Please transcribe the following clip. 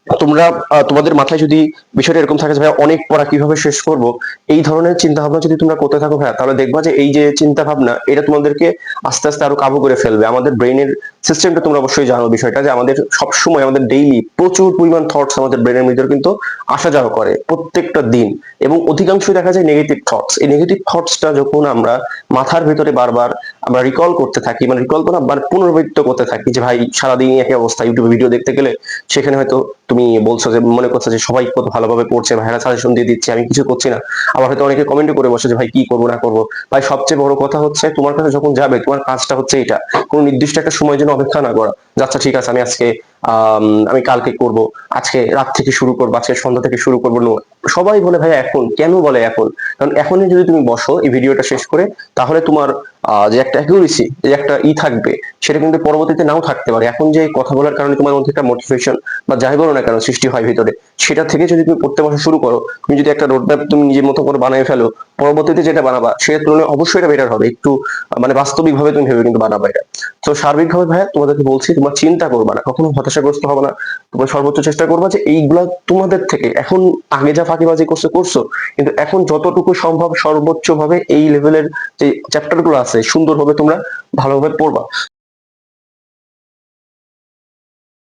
তোমরা তোমাদের মাথায় যদি বিষয়টা এরকম থাকে যে ভাই অনেক পড়া কিভাবে শেষ করব, এই ধরনের চিন্তা ভাবনা যদি তোমরা করতে থাকো ভাইয়া, তাহলে দেখবা যে এই যে চিন্তা ভাবনা এটা তোমাদেরকে আস্তে আস্তে আরো কাবু করে ফেলবে। আমাদের ব্রেনের সিস্টেমটা তোমরা অবশ্যই জানো বিষয়টা, যে আমাদের সবসময় আমাদের ডেইলি প্রচুর পরিমাণ থটস আমাদের ব্রেনের ভিতরে কিন্তু আসা যাওয়া করে প্রত্যেকটা দিন, এবং অধিকাংশই দেখা যায় নেগেটিভ থটস। এই নেগেটিভ থটসটা যখন আমরা মাথার ভিতরে বারবার আমরা রিকল করতে থাকি, মানে রিকল করা মানে পুনরাবৃত্ত করতে থাকি, যে ভাই সারাদিন একই অবস্থা, ইউটিউবে ভিডিও দেখতে গেলে সেখানে হয়তো তুমি বলছো যে মনে করছো যে সবাই কত ভালোভাবে পড়ছে, ভাইরা সাজেশন দিয়ে দিচ্ছে, আমি কিছু করছি না। আবার হয়তো অনেকে কমেন্ট করে বসে যে ভাই কি করবো না করবো। ভাই সবচেয়ে বড় কথা হচ্ছে তোমার কাছে যখন যাবে, তোমার কাজটা হচ্ছে এটা, কোনো নির্দিষ্ট একটা সময়ের জন্য অপেক্ষা না করা। যে আচ্ছা ঠিক আছে আমি আজকে আমি কালকে করব, আজকে রাত থেকে শুরু করবো, আজকে সন্ধ্যা থেকে শুরু করবো। নো, সবাই বলে ভাই এখন, কেন বলে এখন? কারণ এখনই যদি তুমি বসো এই ভিডিওটা শেষ করে, তাহলে তোমার যে একটা অ্যাকিউরেসি, যে একটা থাকবে, সেটা কিন্তু পরবর্তীতে নাও থাকতে পারে। এখন যে কথা বলার কারণে তোমার মধ্যে একটা মোটিভেশন বা যাই বলো না কেন সৃষ্টি হয় ভিতরে, সেটা থেকে যদি তুমি পড়তে বসা শুরু করো, তুমি যদি একটা রোডম্যাপ তুমি নিজের মতো করে বানিয়ে ফেলো, পরবর্তীতে যেটা বানাবা সেটার তুলনায় অবশ্যই এটা বেটার হবে একটু। মানে বাস্তবিক ভাবে তুমি ভেবে কিন্তু বানাবা এটা। তো সার্বিকভাবে ভাইয়া তোমাদেরকে বলছি, তোমার চিন্তা করবা না, কখনো হতাশাগ্রস্ত হবে না। তোমরা সর্বোচ্চ চেষ্টা করবা যে এইগুলা তোমাদের থেকে এখন, আগে যা ফাঁকিবাজি করছো করছো, কিন্তু এখন যতটুকু সম্ভব সর্বোচ্চ ভাবে এই লেভেলের যে চ্যাপ্টার গুলো আছে সুন্দরভাবে তোমরা ভালোভাবে পড়বা।